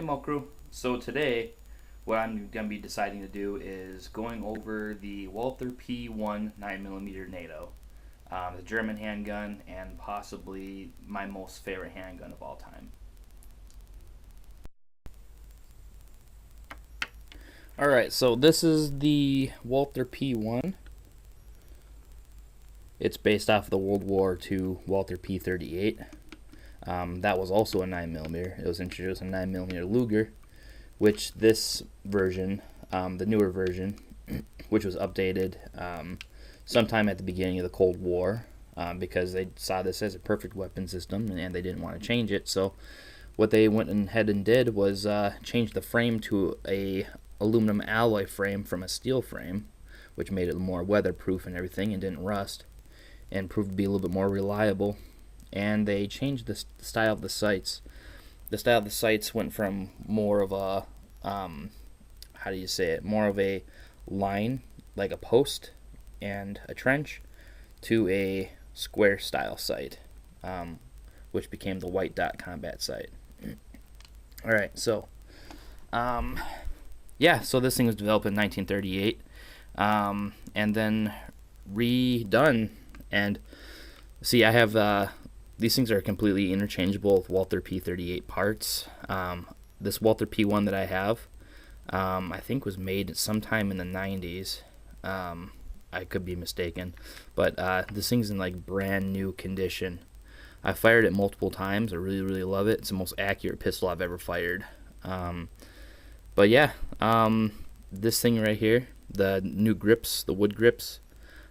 Mo Crew. So today, what I'm going to be deciding to do is going over the Walther P1 9mm NATO, the German handgun, and possibly my most favorite handgun of all time. Alright, so this is the Walther P1. It's based off of the World War II Walther P38. That was also a 9mm. It was introduced a 9mm Luger, which this version, the newer version, which was updated sometime at the beginning of the Cold War, because they saw this as a perfect weapon system and they didn't want to change it. So what they went ahead and did was change the frame to a aluminum alloy frame from a steel frame, which made it more weatherproof and everything and didn't rust, and proved to be a little bit more reliable. And they changed the style of the sights. The style of the sights went from more of a, how do you say it, more of a line, like a post and a trench, to a square style sight, which became the white dot combat sight. Alright, so, yeah, so this thing was developed in 1938, and then redone. And see, I have, these things are completely interchangeable with Walther P38 parts. This Walther P1 that I have, I think was made sometime in the 90s. I could be mistaken, but this thing's in like brand new condition. I fired it multiple times. I really love it. It's the most accurate pistol I've ever fired. But yeah, this thing right here, the new grips, the wood grips,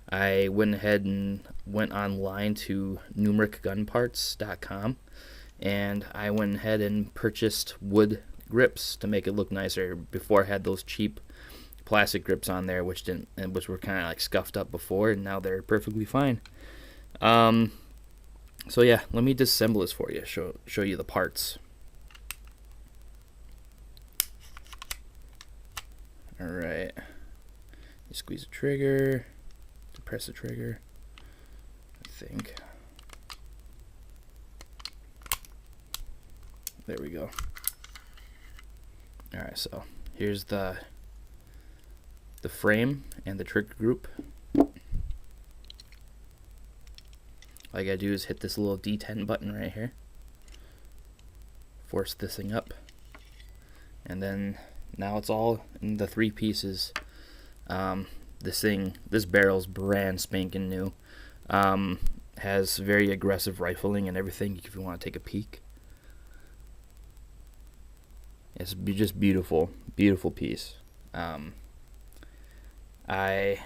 I went ahead and went online to numericgunparts.com, and I went ahead and purchased wood grips to make it look nicer. Before I had those cheap plastic grips on there, which were kind of like scuffed up before, and now they're perfectly fine. So yeah, let me disassemble this for you. Show you the parts. All right, you squeeze the trigger. Press the trigger, I think. There we go. Alright, so here's the frame and the trigger group. All I gotta do is hit this little D10 button right here. Force this thing up. And then now it's all in the three pieces. This barrel's brand spanking new. Has very aggressive rifling and everything if you want to take a peek. It's just beautiful piece. I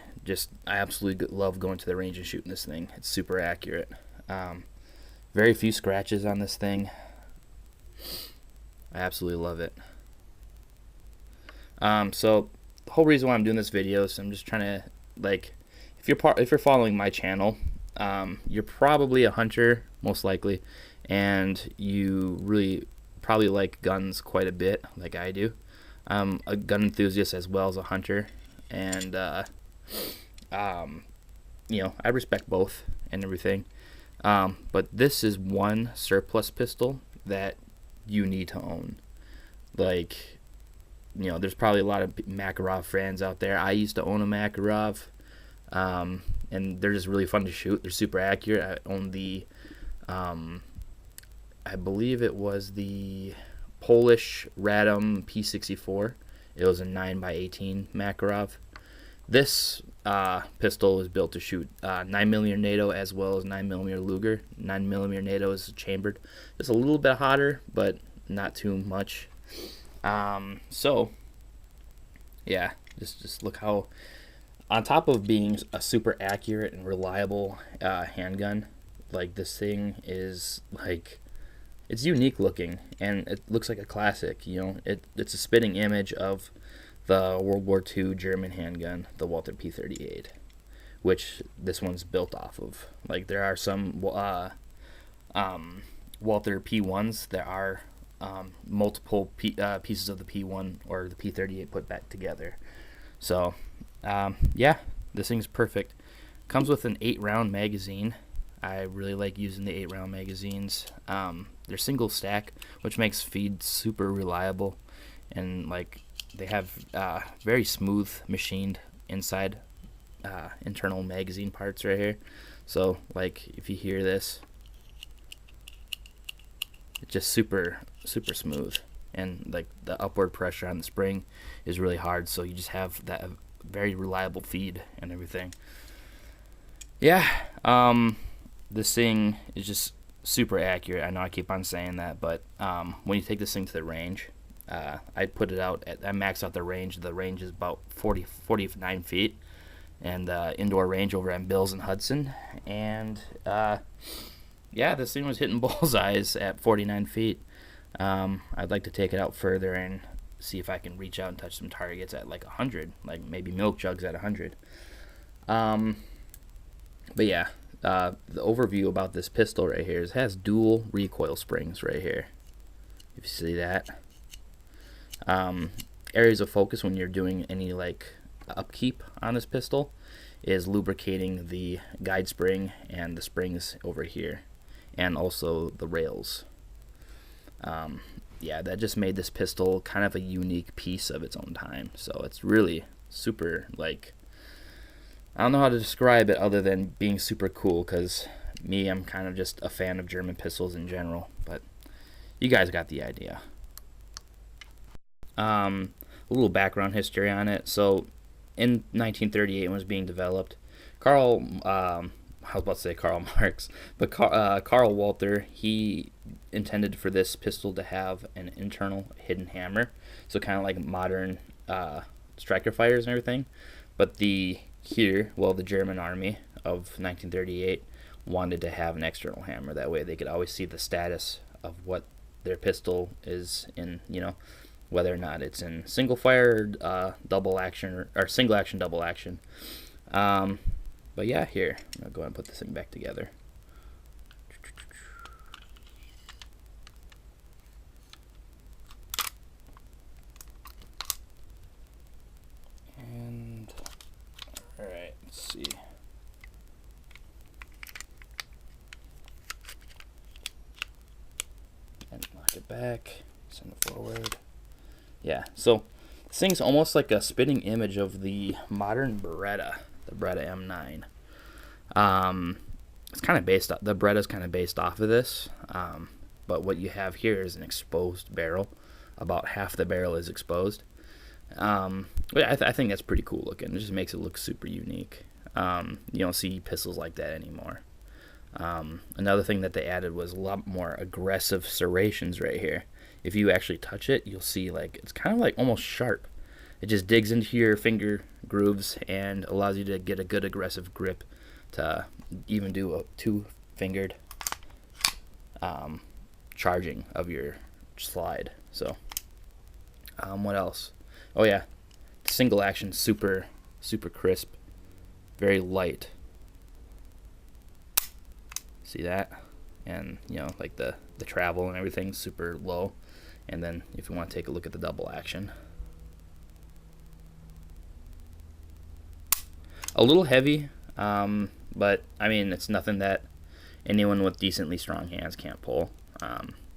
absolutely love going to the range and shooting this thing. It's super accurate. Very few scratches on this thing. I absolutely love it. So the whole reason why I'm doing this video is I'm just trying to, like, if you're following my channel, you're probably a hunter, most likely, and you really probably like guns quite a bit, like I do. I'm a gun enthusiast as well as a hunter, and you know, I respect both and everything. But this is one surplus pistol that you need to own. Like, you know, there's probably a lot of Makarov fans out there. I used to own a Makarov, and they're just really fun to shoot. They're super accurate. I own the, I believe it was the Polish Radom P64. It was a 9x18 Makarov. This pistol is built to shoot 9mm NATO as well as 9mm Luger. 9mm NATO is chambered. It's a little bit hotter, but not too much. So yeah, just look how, on top of being a super accurate and reliable handgun, like, this thing is, like, it's unique looking and it looks like a classic. You know, it's a spitting image of the World War II German handgun, the Walther P38, which this one's built off of. Like, there are some Walther P1s. There are multiple pieces of the P1 or the P38 put back together. So yeah, this thing's perfect. Comes with an 8-round magazine. I really like using the 8-round magazines. They're single stack, which makes feed super reliable, and like they have very smooth machined inside internal magazine parts right here. So like if you hear this, it's just super smooth, and like the upward pressure on the spring is really hard, so you just have that very reliable feed and everything. Yeah, this thing is just super accurate. I know I keep on saying that, but when you take this thing to the range, I put it out at, I max out the range. The range is about 49 feet, and indoor range over at Bills and Hudson, and yeah, this thing was hitting bullseyes at 49 feet. I'd like to take it out further and see if I can reach out and touch some targets at like 100, like maybe milk jugs at 100. But yeah, the overview about this pistol right here is it has dual recoil springs right here. If you see that. Areas of focus when you're doing any like upkeep on this pistol is lubricating the guide spring and the springs over here, and also the rails. Yeah, that just made this pistol kind of a unique piece of its own time. So it's really super, like, I don't know how to describe it other than being super cool, because me, I'm kind of just a fan of German pistols in general, but you guys got the idea. A little background history on it. So in 1938 when it was being developed, I was about to say Karl Marx, but Karl Walther, he intended for this pistol to have an internal hidden hammer, so kind of like modern striker fires and everything. But the German army of 1938 wanted to have an external hammer. That way they could always see the status of what their pistol is in, whether or not it's in single fire, double action, or single action, double action. But yeah, here, I'm going to go ahead and put this thing back together. And, alright, let's see. And lock it back, send it forward. Yeah, so this thing's almost like a spitting image of the modern Beretta, the Beretta M9. It's kind of based off, the Beretta's kind of based off of this, but what you have here is an exposed barrel. About half the barrel is exposed. But I think that's pretty cool looking. It just makes it look super unique. You don't see pistols like that anymore. Another thing that they added was a lot more aggressive serrations right here. If you actually touch it, you'll see like it's kind of like almost sharp. It just digs into your finger grooves and allows you to get a good aggressive grip to even do a two-fingered charging of your slide. So, what else? Oh yeah, single action, super crisp, very light. See that? And like the travel and everything, super low. And then if you want to take a look at the double action, a little heavy, but I mean it's nothing that anyone with decently strong hands can't pull.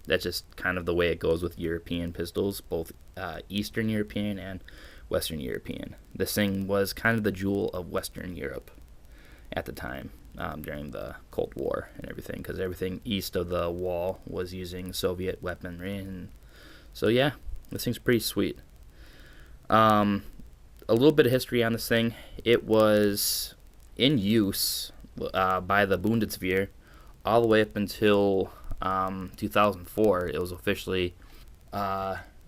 That's just kind of the way it goes with European pistols, both Eastern European and Western European. This thing was kind of the jewel of Western Europe at the time, during the Cold War and everything, because everything east of the wall was using Soviet weaponry. And so yeah, this thing's pretty sweet. A little bit of history on this thing. It was in use by the Bundeswehr all the way up until 2004. It was officially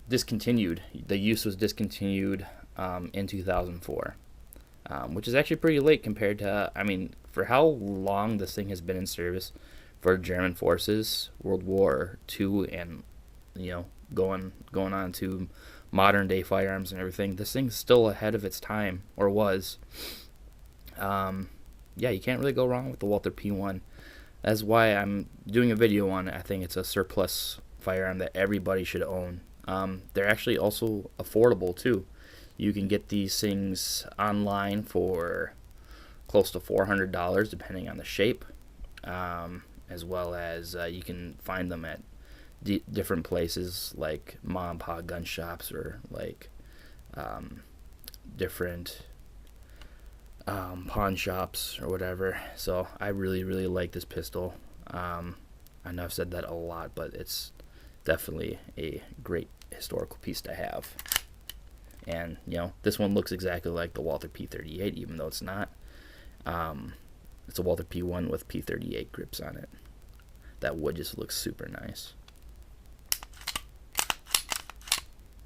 discontinued. The use was discontinued in 2004, which is actually pretty late compared to, I mean, for how long this thing has been in service for German forces, World War II, and going on to modern day firearms and everything. This thing's still ahead of its time, or was. Yeah, you can't really go wrong with the Walther P1. That's why I'm doing a video on it. I think it's a surplus firearm that everybody should own. They're actually also affordable too. You can get these things online for close to $400 depending on the shape. as well as you can find them at different places like mom and pop gun shops, or like different pawn shops or whatever. So I really like this pistol. I know I've said that a lot, but it's definitely a great historical piece to have. And you know, this one looks exactly like the Walther P38, even though it's not. It's a Walther P1 with P38 grips on it. That wood just looks super nice.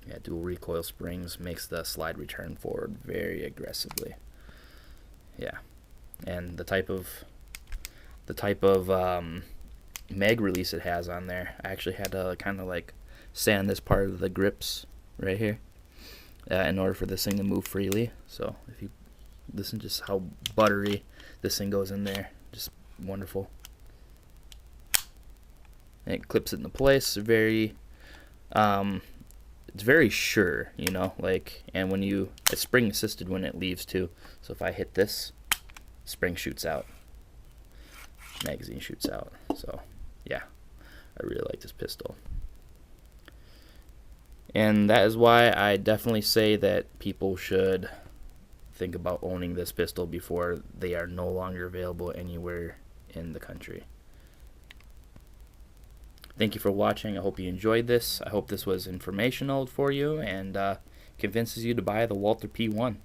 Yeah, dual recoil springs makes the slide return forward very aggressively. Yeah, and the type of mag release it has on there, I actually had to kind of like sand this part of the grips right here in order for this thing to move freely. So if you listen just how buttery this thing goes in there, just wonderful. And it clips it into place very it's very sure, you know, like, and when you, it's spring assisted when it leaves too. So if I hit this, spring shoots out, magazine shoots out. So yeah, I really like this pistol. And that is why I definitely say that people should think about owning this pistol before they are no longer available anywhere in the country. Thank you for watching. I hope you enjoyed this. I hope this was informational for you and convinces you to buy the Walther P1.